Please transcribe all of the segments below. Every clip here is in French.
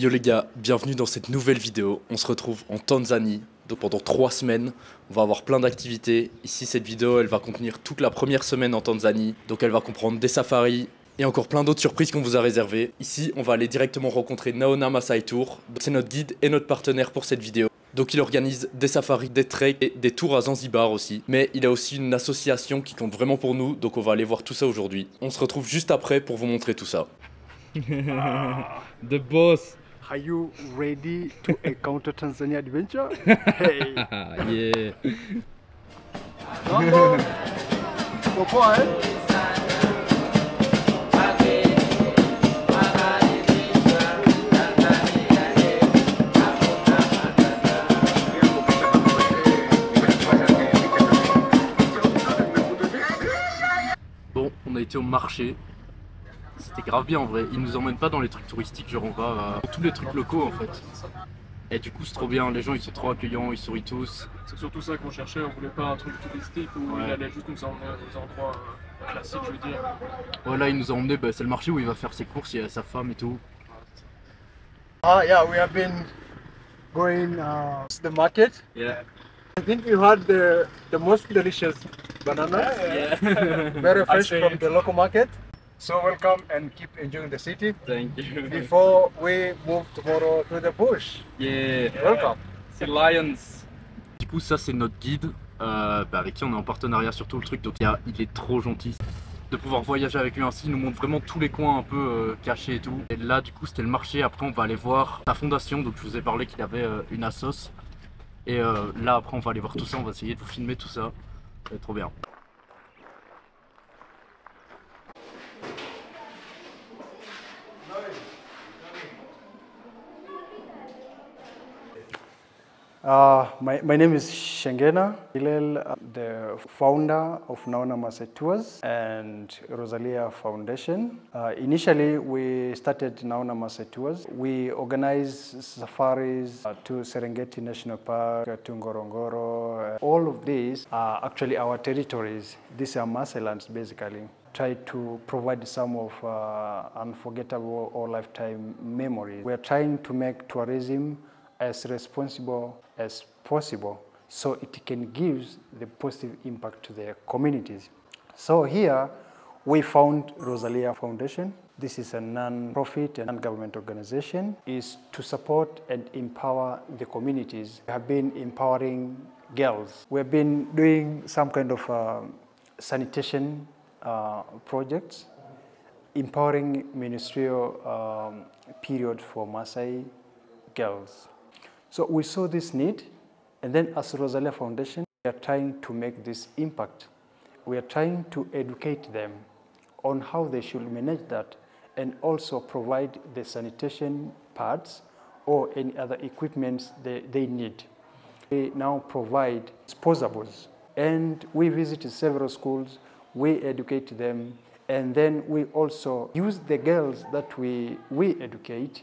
Yo les gars, bienvenue dans cette nouvelle vidéo. On se retrouve en Tanzanie. Donc pendant 3 semaines, on va avoir plein d'activités. Ici, cette vidéo, elle va contenir toute la première semaine en Tanzanie. Donc elle va comprendre des safaris et encore plein d'autres surprises qu'on vous a réservées. Ici, on va aller directement rencontrer Naona Masai Tour. C'est notre guide et notre partenaire pour cette vidéo. Donc il organise des safaris, des treks et des tours à Zanzibar aussi. Mais il a aussi une association qui compte vraiment pour nous. Donc on va aller voir tout ça aujourd'hui. On se retrouve juste après pour vous montrer tout ça. The boss. Are you ready to encounter Tanzania adventure? Hey! Yeah. Mambo! Popoa, eh? Bon, on a été au marché. C'était grave bien en vrai. Ils nous emmènent pas dans les trucs touristiques, genre on va dans tous les trucs locaux en fait. Et du coup c'est trop bien, les gens ils sont trop accueillants, ils sourient tous. C'est surtout ça qu'on cherchait, on voulait pas un truc touristique où Ouais. il allait juste nous emmener aux endroits classiques, je veux dire. Voilà, il nous a emmenés, c'est le marché où il va faire ses courses, il y a sa femme et tout. Yeah, we have been going to the market. Yeah. I think you had the most delicious banana. Yeah. Very fresh say from it. the local market. So welcome and keep enjoying the city Thank you. before we move tomorrow to the bush. Yeah. Welcome. C'est Lions. Du coup ça c'est notre guide avec qui on est en partenariat sur tout le truc. Donc il est trop gentil de pouvoir voyager avec lui ainsi. Il nous montre vraiment tous les coins un peu cachés et tout. Et là du coup c'était le marché. Après on va aller voir sa fondation. Donc je vous ai parlé qu'il avait une assos. Et là après on va aller voir tout ça. On va essayer de vous filmer tout ça. Ça va être trop bien. My name is Shengena Hillel, the founder of Naona Masai Tours and Rosalia Foundation. Initially, we started Naona Masai Tours. We organize safaris to Serengeti National Park, to Ngorongoro. All of these are actually our territories. These are Masai lands, basically. Try to provide some of unforgettable or lifetime memories. We are trying to make tourism as responsible as possible so it can give the positive impact to the communities. So here we found Rosalia Foundation. This is a non-profit and non-government organization. Is to support and empower the communities. We have been empowering girls. We have been doing some kind of sanitation projects, empowering ministerial period for Maasai girls. So we saw this need, and then as Rosalia Foundation, we are trying to make this impact. We are trying to educate them on how they should manage that and also provide the sanitation pads or any other equipment they need. We now provide disposables, and we visited several schools, we educate them, and then we also use the girls that we educate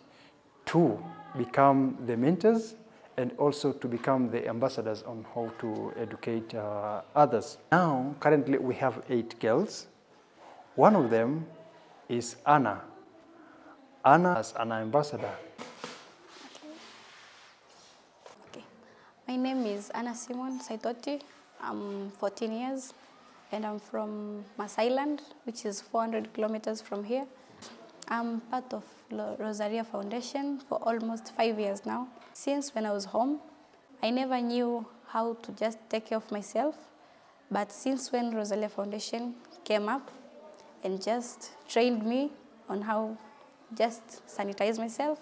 to become the mentors and also to become the ambassadors on how to educate others. Now, currently we have 8 girls. One of them is Anna. Anna is an ambassador. Okay. My name is Anna Simon Saitoti. I'm 14 years and I'm from Masai Land, which is 400 kilometers from here. I'm part of Rosalia Foundation for almost 5 years now. Since when I was home, I never knew how to just take care of myself. But since when Rosalia Foundation came up and just trained me on how just sanitize myself,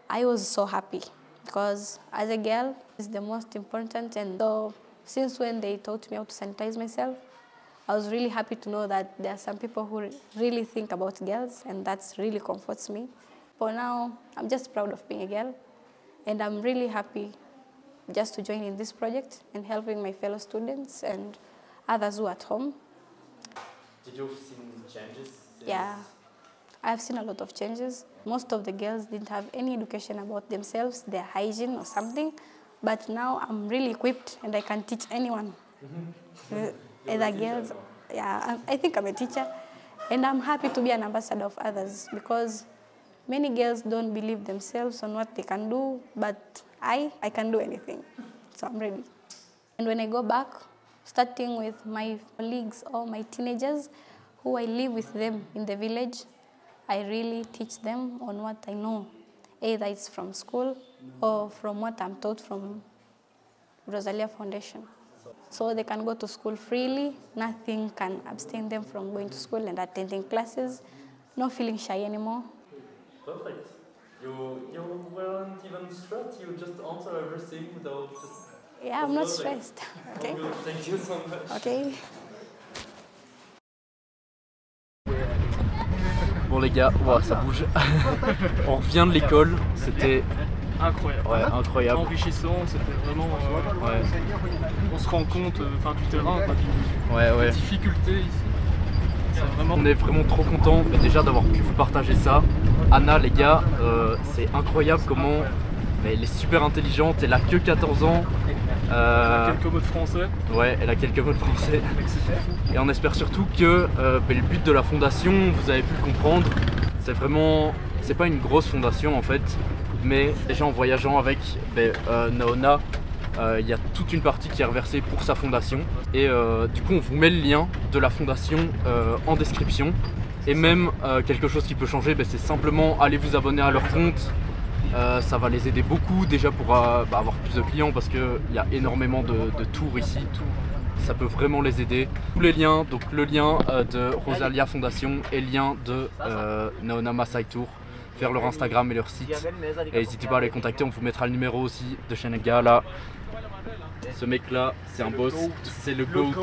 I was so happy because as a girl, it's the most important. And so since when they taught me how to sanitize myself, I was really happy to know that there are some people who really think about girls, and that really comforts me. For now, I'm just proud of being a girl, and I'm really happy just to join in this project and helping my fellow students and others who are at home. Did you see changes? Yeah, I've seen a lot of changes. Most of the girls didn't have any education about themselves, their hygiene or something, but now I'm really equipped and I can teach anyone. Either girls, yeah, I think I'm a teacher, and I'm happy to be an ambassador of others because Many girls don't believe themselves on what they can do, but I can do anything, so I'm ready. And when I go back, starting with my colleagues or my teenagers, who I live with them in the village, I really teach them on what I know, either it's from school or from what I'm taught from Rosalia Foundation. So they can go to school freely, nothing can abstain them from going to school and attending classes, no feeling shy anymore. Perfect. You weren't even stressed, you just answer everything without just... Yeah, I'm not stressed. Okay. Thank you so much. Okay. Bon les gars, wow, ça bouge. On revient de l'école, c'était Incroyable. ouais, incroyable. Enrichissant, c'était vraiment. Ouais. On se rend compte du terrain, Ouais. des difficultés ici. Vraiment... On est vraiment trop contents déjà d'avoir pu vous partager ça. Anna les gars, c'est incroyable comment elle est super intelligente, elle a que 14 ans. Quelques mots de français. Ouais, elle a quelques mots de français. Et on espère surtout que le but de la fondation, vous avez pu le comprendre, c'est vraiment, c'est pas une grosse fondation en fait, mais déjà en voyageant avec Naona, il y a toute une partie qui est reversée pour sa fondation. Et du coup on vous met le lien de la fondation en description. Et même quelque chose qui peut changer, c'est simplement aller vous abonner à leur compte. Ça va les aider beaucoup déjà pour avoir plus de clients parce qu'il y a énormément de tours ici. Ça peut vraiment les aider. Tous les liens, donc le lien de Rosalia Fondation et le lien de Naona Masai Tour vers leur Instagram et leur site. Et n'hésitez pas à les contacter, on vous mettra le numéro aussi de chez les gars là. Ce mec là, c'est un boss, c'est le GOAT.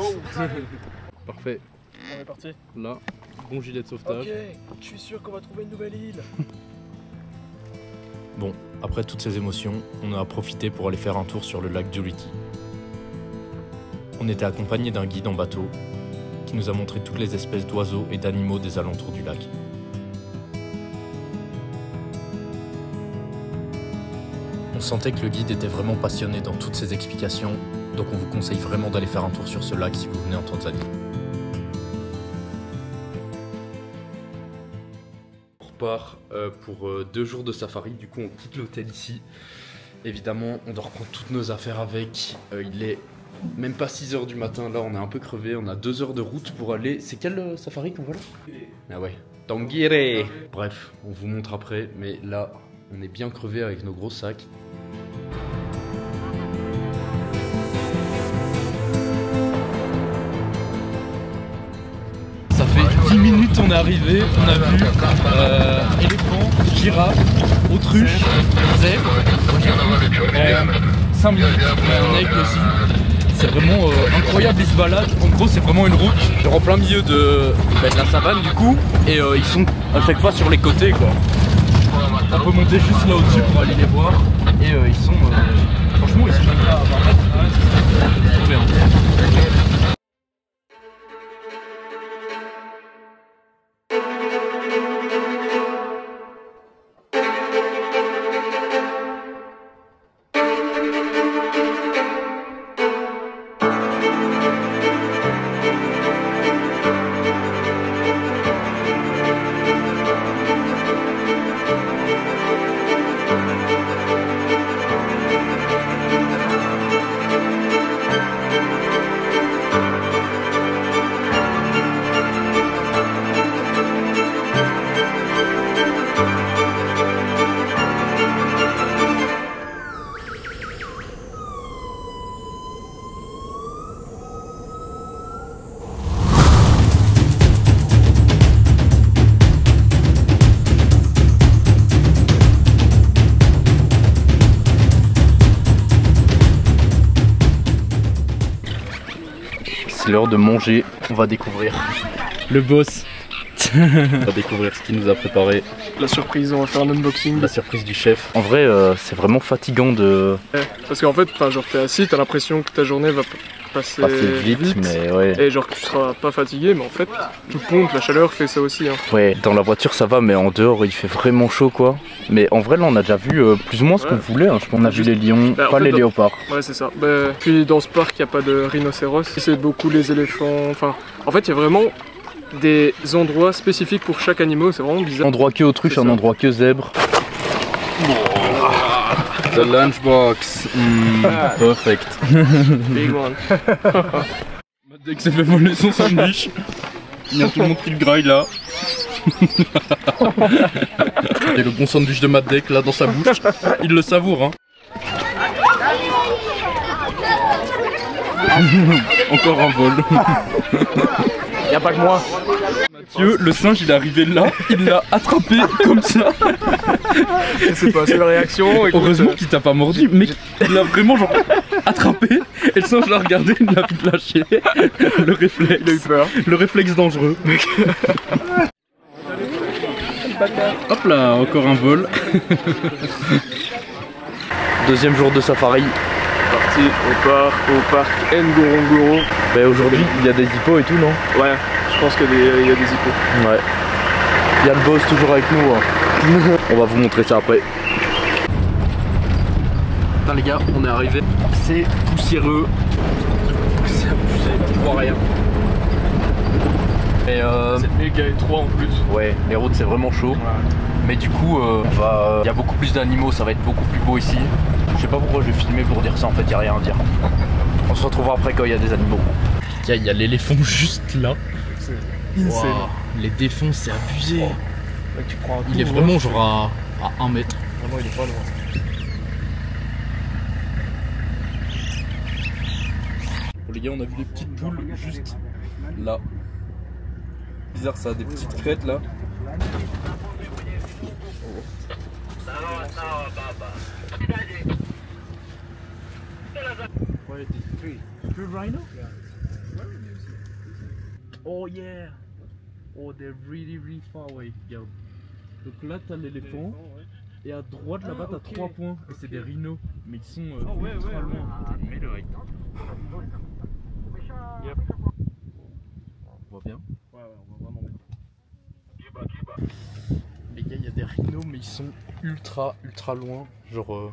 Parfait. On est parti. Là, bon gilet de sauvetage. Ok, je suis sûr qu'on va trouver une nouvelle île. Bon, après toutes ces émotions, on a profité pour aller faire un tour sur le lac Djuliti. On était accompagné d'un guide en bateau qui nous a montré toutes les espèces d'oiseaux et d'animaux des alentours du lac. On sentait que le guide était vraiment passionné dans toutes ses explications, donc on vous conseille vraiment d'aller faire un tour sur ce lac si vous venez en Tanzanie. Part pour 2 jours de safari, du coup on quitte l'hôtel ici. Évidemment on doit reprendre toutes nos affaires avec, il est même pas 6 h du matin, là on est un peu crevé, on a 2 heures de route pour aller, c'est quel safari qu'on voit là? Ah ouais, Tangire. Bref, on vous montre après, mais là on est bien crevé avec nos gros sacs. Ça fait 10 minutes on est arrivé, on a vu éléphant, girafe, autruche, zèbre, 5 minutes, un aigle aussi. C'est vraiment incroyable, ils se baladent. En gros c'est vraiment une route en plein milieu de la savane du coup. Et ils sont à chaque fois sur les côtés quoi. On peut monter juste là au-dessus pour aller les voir. Et ils sont franchement ils sont même pas à 20 mètres. C'est trop bien. C'est l'heure de manger, on va découvrir le boss. On va découvrir ce qu'il nous a préparé. La surprise, on va faire un unboxing. La surprise du chef. En vrai, c'est vraiment fatigant de... Parce qu'en fait, genre t'es assis, t'as l'impression que ta journée va passer vite, mais ouais. Et genre que tu seras pas fatigué, mais en fait, tout pompe, la chaleur fait ça aussi. Hein. Ouais, dans la voiture ça va, mais en dehors il fait vraiment chaud quoi. Mais en vrai là on a déjà vu plus ou moins ce qu'on voulait, hein. Je pense qu'on a vu les lions, pas les léopards. Ouais c'est ça. Puis dans ce parc il n'y a pas de rhinocéros, c'est beaucoup les éléphants, enfin en fait il y a vraiment des endroits spécifiques pour chaque animal, c'est vraiment bizarre. Endroit que autruche, un endroit que zèbre. The lunchbox. Perfect. Big one. Dès que s'est fait voler son sandwich, il y a tout le monde qui le graille là. Et le bon sandwich de Matt Deck là dans sa bouche, il le savoure hein. Encore un vol. Y'a pas que moi. Mathieu, le singe il est arrivé là, il l'a attrapé comme ça. C'est pas la réaction. Écoute, heureusement qu'il t'a pas mordu, mais il l'a vraiment genre attrapé et le singe l'a regardé, il l'a vite lâché. Le réflexe. Il a eu peur. Le réflexe dangereux. Hop là, encore un vol. Deuxième jour de safari. Parti, on part au parc Ngorongoro. Bah aujourd'hui il y a des hippos et tout non? Ouais, je pense qu'il y a des hippos. Ouais. Il y a le boss toujours avec nous hein. On va vous montrer ça après. Putain les gars, on est arrivé. C'est poussiéreux. C'est abusé, on voit rien. Et c'est méga étroit en plus. ouais, les routes c'est vraiment chaud. Ouais. Mais du coup, il y a beaucoup plus d'animaux, ça va être beaucoup plus beau ici. Je sais pas pourquoi je vais filmer pour dire ça, en fait, il n'y a rien à dire. On se retrouvera après quand il y a des animaux. Il y a l'éléphant juste là. C'est insane. Wow. Les défonces, c'est abusé. Ouais, tu prends un il est vraiment genre à 1 mètre. Vraiment, il est pas loin. Bon, les gars, on a vu les petites poules juste là. Bizarre, ça a des petites crêtes là. Where is this tree? Tree rhino? Yeah. Oh yeah! Oh, they're really far away. Regarde. Donc là, t'as l'éléphant. Et à droite là-bas, t'as 3 points. Et c'est des rhinos. Mais ils sont ultra loin. Yep. On voit bien? Ouais, on va vraiment bien. Les gars, il y a des rhinos, mais ils sont ultra loin. Genre,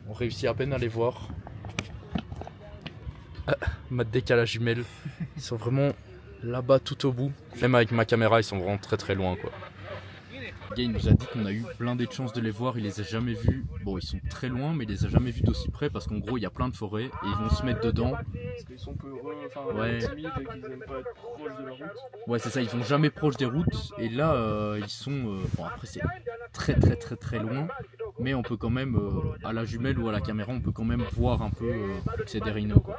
on réussit à peine à les voir. Matt Deck à la jumelle. Ils sont vraiment là-bas tout au bout. Même avec ma caméra, ils sont vraiment très loin quoi. Le gars, il nous a dit qu'on a eu plein de chances de les voir, il les a jamais vus. Bon, ils sont très loin, mais il les a jamais vus d'aussi près parce qu'en gros, il y a plein de forêts et ils vont se mettre dedans. Parce qu'ils sont peureux, enfin ouais. Timides et qu'ils aiment pas être proches de la route. Ouais, c'est ça, ils vont jamais proches des routes. Et là, ils sont. Bon, après, c'est très loin. Mais on peut quand même, à la jumelle ou à la caméra, on peut quand même voir un peu que c'est des rhinos quoi.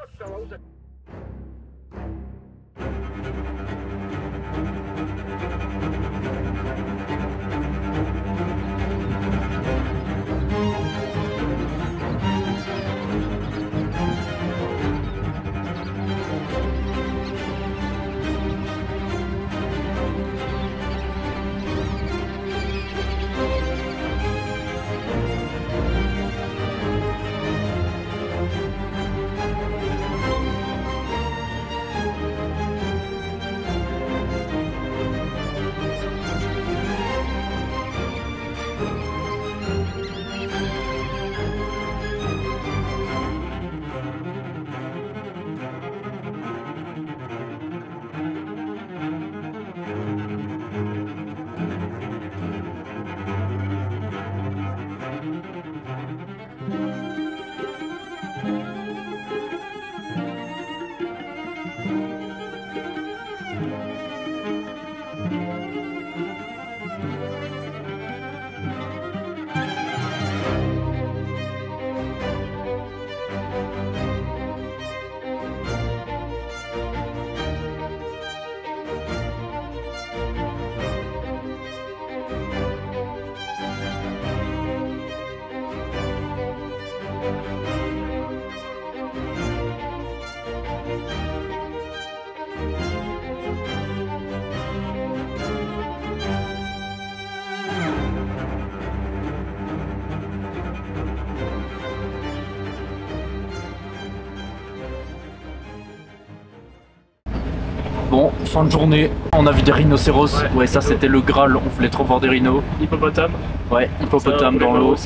Bon, fin de journée, on a vu des rhinocéros. Ouais, ça c'était le Graal, on voulait trop voir des rhinos. Hippopotame. Ouais, hippopotame dans l'eau.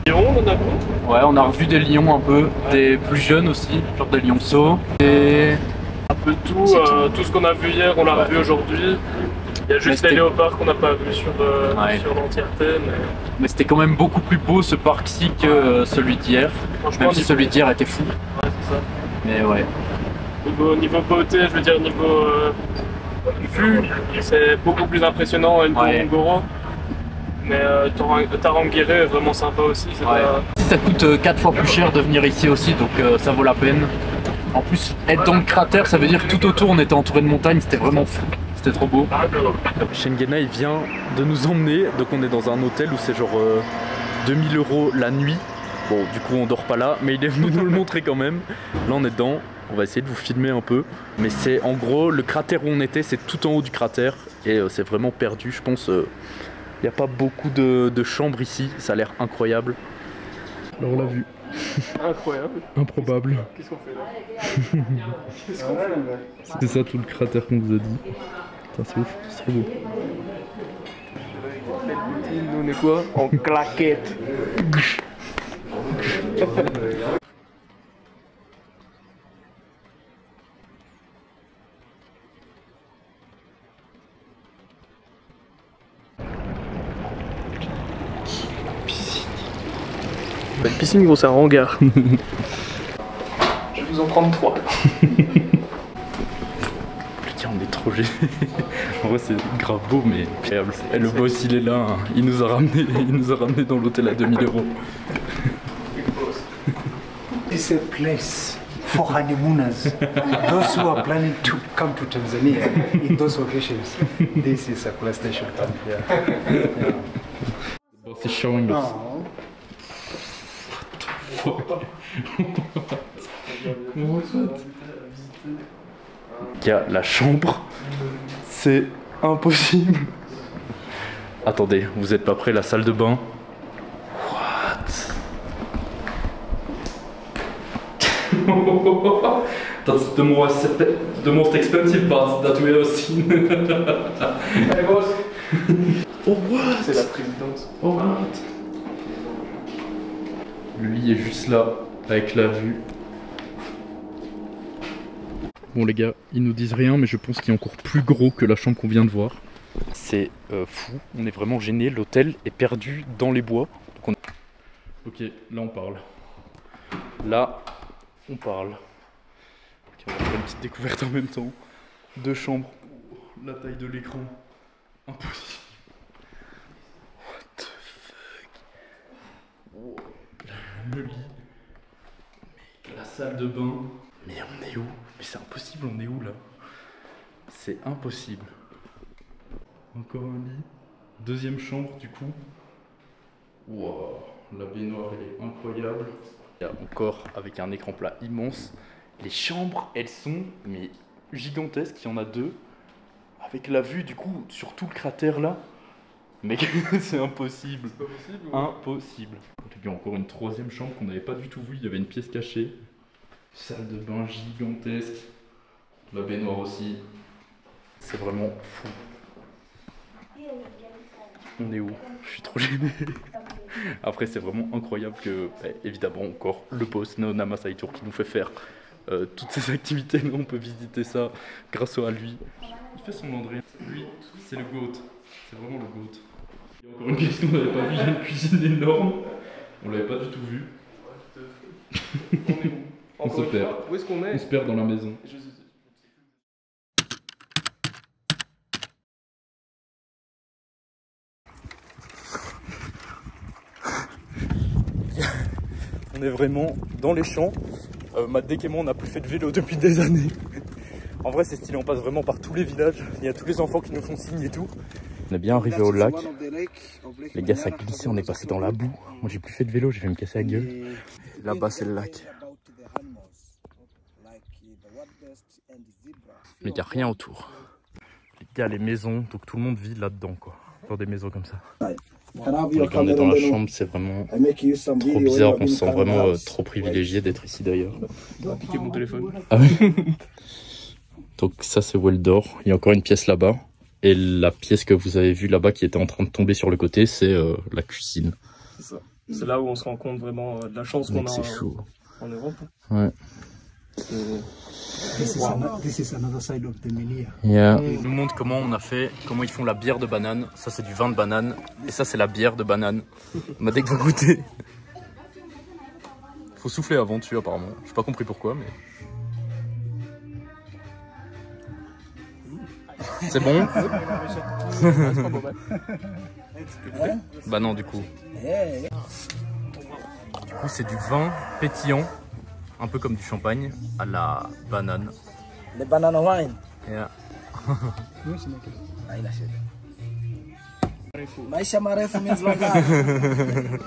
Lion, on en a vu. Ouais, on a revu des lions un peu, des plus jeunes aussi, genre des lionceaux. Et peu de tout. Tout ce qu'on a vu hier, on l'a revu aujourd'hui. Il y a juste les léopards qu'on n'a pas vu sur l'entièreté. Mais c'était quand même beaucoup plus beau ce parc-ci que celui d'hier. Même si celui d'hier était fou. Ouais, c'est ça. Mais ouais. Niveau beauté, je veux dire, niveau vue, c'est beaucoup plus impressionnant El Ngorongoro. Mais Tarangire est vraiment sympa aussi. Ça coûte 4 fois plus cher de venir ici aussi, donc ça vaut la peine. En plus, être dans le cratère, ça veut dire que tout autour on était entouré de montagnes, c'était vraiment fou. C'était trop beau. Shengena il vient de nous emmener, donc on est dans un hôtel où c'est genre 2000 € la nuit. Bon, du coup on dort pas là, mais il est venu nous le montrer quand même. Là on est dedans, on va essayer de vous filmer un peu. Mais c'est en gros, le cratère où on était, c'est tout en haut du cratère. Et c'est vraiment perdu, je pense. Il n'y a pas beaucoup de chambres ici, ça a l'air incroyable. Alors on l'a vu. Incroyable. Improbable. Qu'est-ce qu'on fait là? C'était ça tout le cratère qu'on vous a dit. C'est ouf, c'est trop beau. Nous on est quoi? En claquette. Une piscine, gros, c'est un hangar. Je vais vous en prendre 3. Putain, on est trop gênés. En vrai, c'est grave beau, mais incroyable. Et le boss, il est là. Hein. Il nous a ramené dans l'hôtel à 2000 €. It's a place for honeymooners. Those who are planning to come to Tanzania in those occasions. This is a place they should come here. The boss is showing us. Il y a la chambre, c'est impossible. Attendez, vous êtes pas prêts, la salle de bain. What? That's the most expensive part that we have seen. Hey boss. Oh what? C'est la présidente. Oh what? Le lit est juste là, avec la vue. Bon les gars, ils nous disent rien, mais je pense qu'il est encore plus gros que la chambre qu'on vient de voir. C'est fou, on est vraiment gêné. L'hôtel est perdu dans les bois. Donc ok, là on parle. Là, on parle. Ok, on va faire une petite découverte en même temps. 2 chambres, la taille de l'écran, impossible. What the fuck? Wow. Le lit, mais la salle de bain. Mais on est où? Mais c'est impossible, on est où là? C'est impossible. Encore un lit. 2e chambre du coup. Waouh, la baignoire elle est incroyable. Il y a encore avec un écran plat immense. Les chambres elles sont mais gigantesques, il y en a 2. Avec la vue du coup sur tout le cratère là. Mais c'est impossible. C'est pas possible ou... Impossible. Il y a encore une 3e chambre qu'on n'avait pas du tout vue. Il y avait une pièce cachée. Salle de bain gigantesque. La baignoire aussi. C'est vraiment fou. On est où? Je suis trop gêné. Après c'est vraiment incroyable que, évidemment encore, le boss Naona Masai Tour qui nous fait faire toutes ces activités. Nous on peut visiter ça grâce à lui. Il fait son André. Lui, c'est le GOAT. C'est vraiment le GOAT. Il y a encore une pièce qu'on n'avait pas vue. Il y a une cuisine énorme. On l'avait pas du tout vue. On se perd. Où est-ce qu'on est? On se perd dans la maison. On est vraiment dans les champs. Maddek et moi on n'a plus fait de vélo depuis des années. En vrai c'est stylé, on passe vraiment par tous les villages. Il y a tous les enfants qui nous font signe et tout. On est bien arrivé au lac. Les gars ça glissait, on est passé dans la boue. Moi j'ai plus fait de vélo, j'ai fait me casser la gueule. Là-bas c'est le lac. Mais il n'y a rien autour. Il y a les maisons, donc tout le monde vit là-dedans quoi. Dans des maisons comme ça. Quand on est dans la chambre, c'est vraiment trop bizarre. On se sent vraiment trop privilégié d'être ici d'ailleurs. Piquer mon téléphone. Ah oui. Donc ça c'est où elle dort. Il y a encore une pièce là-bas. Et la pièce que vous avez vue là-bas qui était en train de tomber sur le côté, c'est la cuisine. C'est ça. C'est là où on se rend compte vraiment de la chance qu'on a c'est chaud. en Europe. Ouais. This is another side of the menhir. Yeah. Ils nous montrent comment on a fait, comment ils font la bière de banane. Ça c'est du vin de banane et ça c'est la bière de banane. Madec va goûter. Faut souffler avant dessus apparemment. J'ai pas compris pourquoi mais. C'est bon? Bah non du coup. Du coup c'est du vin pétillant, un peu comme du champagne, à la banane. The banana wine. Yeah. Maisha marefu means long life.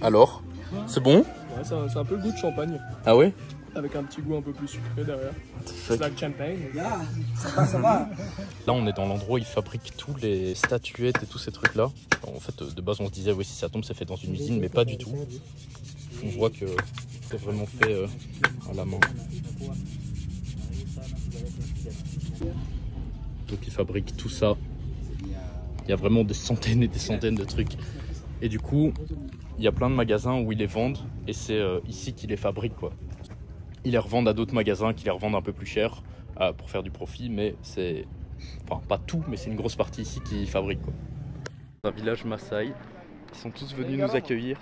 Alors, c'est bon? Ouais, c'est un peu le goût de champagne, Ah ouais? avec un petit goût un peu plus sucré derrière. C'est like champagne. Yeah, ça va. Là, on est dans l'endroit où ils fabriquent tous les statuettes et tous ces trucs-là. En fait, de base, on se disait, oui, si ça tombe, c'est fait dans une usine, mais pas du tout. On voit que c'est vraiment fait à la main. Donc, ils fabriquent tout ça. Il y a vraiment des centaines et des centaines de trucs. Et du coup, il y a plein de magasins où ils les vendent et c'est ici qu'ils les fabriquent, quoi. Ils les revendent à d'autres magasins qui les revendent un peu plus cher pour faire du profit, mais c'est... Enfin, pas tout, mais c'est une grosse partie ici qui fabrique, quoi. Un village Maasai, ils sont tous venus nous accueillir.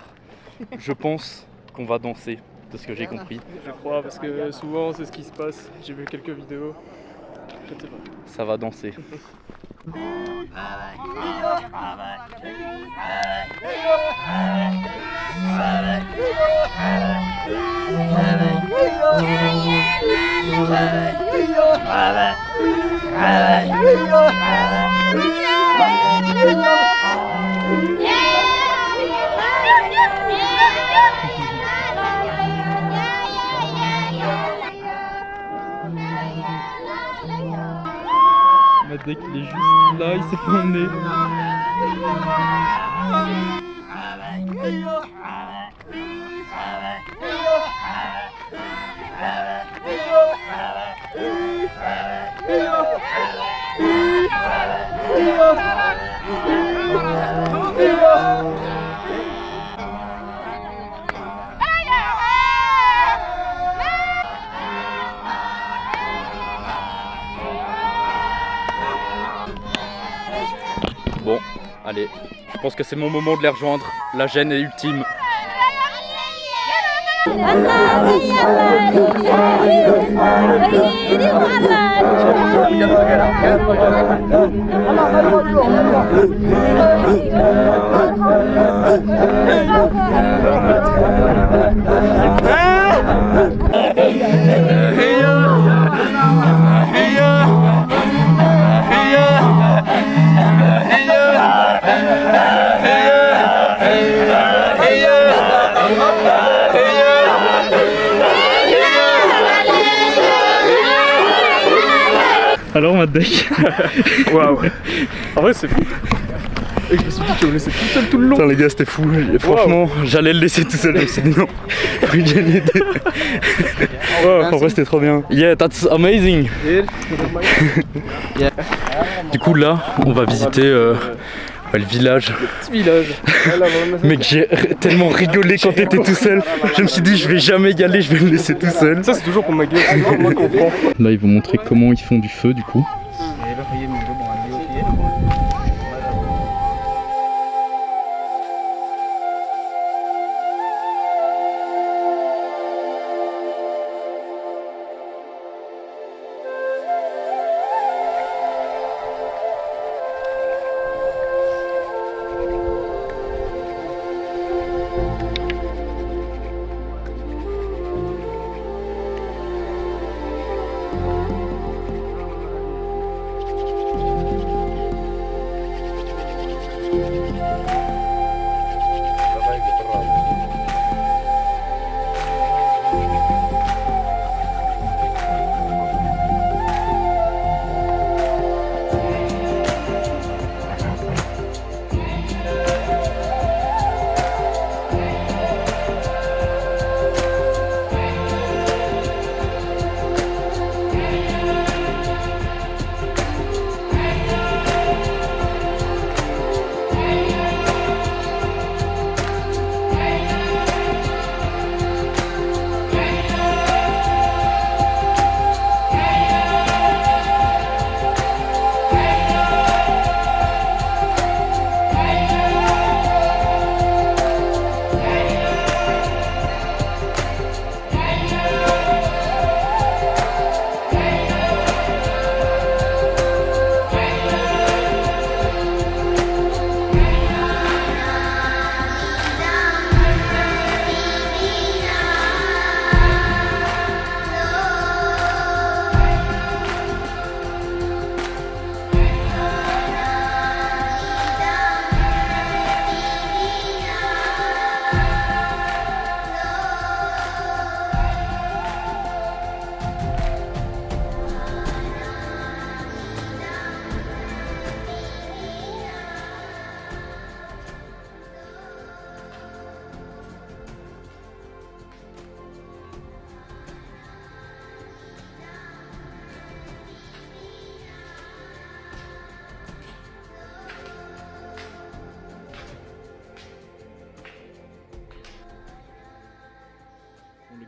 Je pense qu'on va danser, de ce que j'ai compris. Je crois, parce que souvent c'est ce qui se passe. J'ai vu quelques vidéos. Je sais pas. Ça va danser. Madec il est juste là, il s'est fait emmener. Bon, allez, je pense que c'est mon moment de les rejoindre. La gêne est ultime. Alors Madec. Waouh. En vrai c'est fou. Et je me suis dit que je le laissais tout seul tout le long. Putain les gars c'était fou, et franchement j'allais le laisser tout seul, je me suis dit non, faut que j'aille l'aider. En vrai c'était trop bien. Yeah, that's amazing. Du coup là on va visiter le village. Petit village. Mec j'ai tellement rigolé quand t'étais tout seul, je me suis dit je vais jamais y aller, je vais le laisser tout seul. Ça c'est toujours pour ma gueule, c'est toujours moi qu'on prend. Là ils vont montrer comment ils font du feu du coup.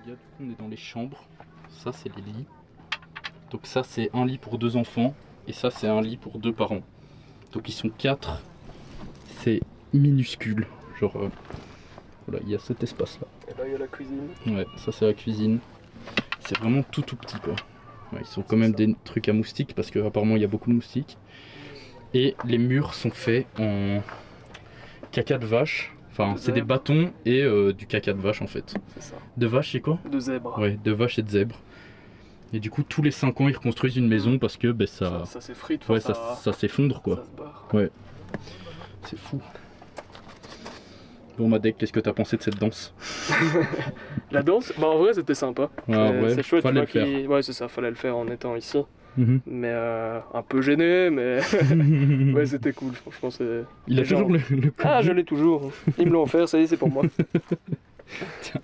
gars, du coup, on est dans les chambres. Ça, c'est les lits. Donc ça, c'est un lit pour 2 enfants. Et ça, c'est un lit pour 2 parents. Donc ils sont 4. C'est minuscule. Genre, voilà, il y a cet espace-là. Et là, il y a la cuisine. Ouais, ça, c'est la cuisine. C'est vraiment tout petit, quoi. Ouais, ils ont quand même des trucs à moustiques parce qu'apparemment, il y a beaucoup de moustiques. Et les murs sont faits en caca de vache. Enfin, c'est des bâtons et du caca de vache en fait. C'est ça. De vache, c'est quoi? De zèbre. Ouais, de vache et de zèbre. Et du coup, tous les 5 ans, ils reconstruisent une maison parce que ben, ça s'effrite. Ouais, ça s'effondre quoi. Ça se barre. Ouais. C'est fou. Bon, Madec, qu'est-ce que t'as pensé de cette danse? La danse, bah en vrai, c'était sympa. Ah, ouais, c'est chouette. fallait le faire. Ouais, c'est ça, fallait le faire en étant ici. Mhm. Mais un peu gêné, mais ouais, c'était cool, franchement. Il a toujours le Ah, je l'ai toujours. Ils me l'ont offert, ça y est, c'est pour moi. Tiens.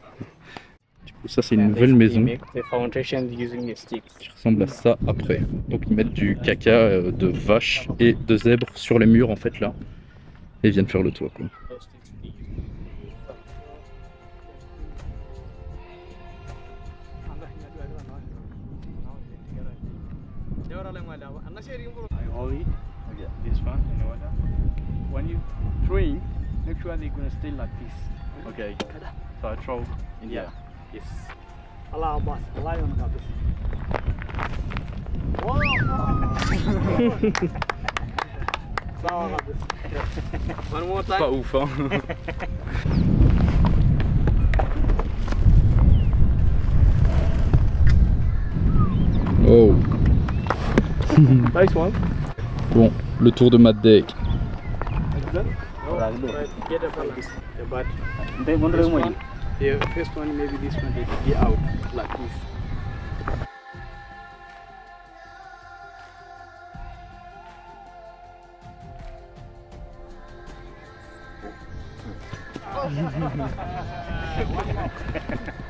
Du coup, ça, c'est une nouvelle maison qui ressemble à ça après. Donc, ils mettent du caca de vache et de zèbre sur les murs, en fait, là. Et ils viennent faire le toit, quoi. This one in order. When you throwing, make sure they're gonna stay like this. Okay. So I throw in there. Yes. Allah boss, Allah on the One more time. Pas ouf, hein. Oh. Nice one. Bon, le tour de Madec. Get up like this. But this one, the first one, maybe this one, they be out like this.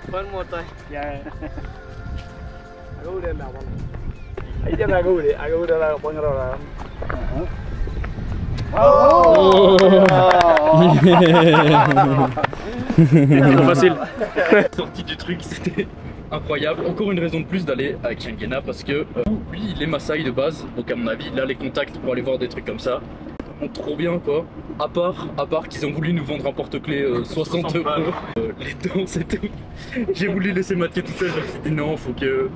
One more time. Yeah. I go there now. I go there. I go there. Trop facile. Sortie du truc, c'était incroyable. Encore une raison de plus d'aller avec Shengena parce que lui, il est Maasai de base. Donc à mon avis, il a les contacts pour aller voir des trucs comme ça. Donc, trop bien quoi. À part qu'ils ont voulu nous vendre un porte-clés 60 €. Les danses et tout. J'ai voulu laisser Mathieu tout seul. Je me suis dit non, faut que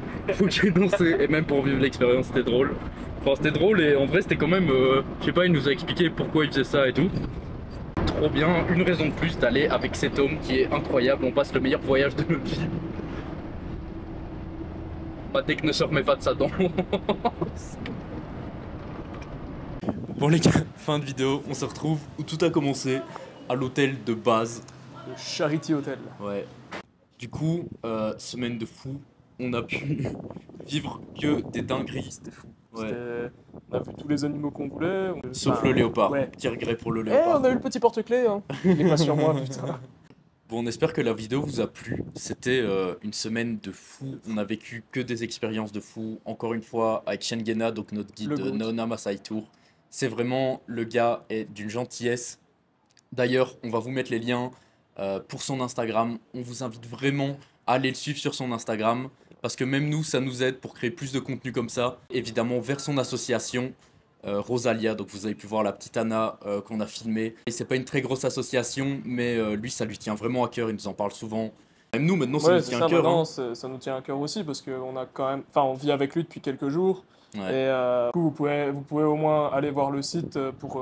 j'ai dansé. Et même pour vivre l'expérience, c'était drôle. Enfin, c'était drôle et en vrai, c'était quand même. Je sais pas, il nous a expliqué pourquoi il faisait ça et tout. Trop bien, une raison de plus d'aller avec cet homme qui est incroyable. On passe le meilleur voyage de notre vie. Matek ne se remet pas de sa dent. Bon les gars, fin de vidéo, on se retrouve où tout a commencé, à l'hôtel de base. Le Charity Hotel. Ouais. Du coup, semaine de fou, on a pu vivre que des dingueries. C'était fou. Ouais. On a vu tous les animaux qu'on voulait. Sauf le léopard. Ouais. Petit regret pour le Eh, léopard. on a eu le petit porte-clés, hein. Il est pas sur moi, putain. Bon, on espère que la vidéo vous a plu. C'était une semaine de fou. On a vécu que des expériences de fou. Encore une fois, avec Shengena, donc notre guide de Nona Maasai Tour. C'est vraiment, le gars est d'une gentillesse. D'ailleurs, on va vous mettre les liens pour son Instagram. On vous invite vraiment à aller le suivre sur son Instagram. Parce que même nous, ça nous aide pour créer plus de contenu comme ça. Évidemment, vers son association, Rosalia. Donc vous avez pu voir la petite Anna qu'on a filmée. Et c'est pas une très grosse association, mais lui, ça lui tient vraiment à cœur. Il nous en parle souvent. Même nous, maintenant, ça nous tient à cœur. Hein. Ça nous tient à cœur aussi parce qu'on a quand même... Enfin, on vit avec lui depuis quelques jours. Ouais. Et du coup, vous pouvez au moins aller voir le site pour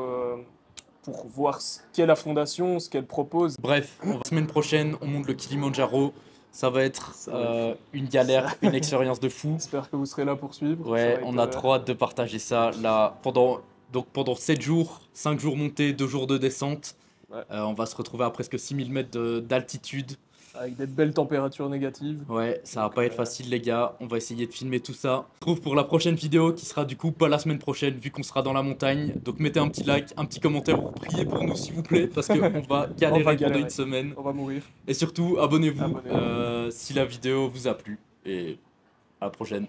voir ce qu'est la fondation, ce qu'elle propose. Bref, la semaine prochaine, on monte le Kilimandjaro. Ça va être une galère, une expérience de fou. J'espère que vous serez là pour suivre. Ouais, on a trop hâte de partager ça. Là, pendant 7 jours, 5 jours montée, 2 jours de descente. Ouais. On va se retrouver à presque 6000 mètres d'altitude. Avec des belles températures négatives. Ouais, ça va pas être facile les gars, on va essayer de filmer tout ça. On se retrouve pour la prochaine vidéo qui sera du coup pas la semaine prochaine vu qu'on sera dans la montagne. Donc mettez un petit like, un petit commentaire pour prier pour nous s'il vous plaît parce qu'on va galérer pendant une semaine. On va mourir. Et surtout abonnez-vous si la vidéo vous a plu et à la prochaine.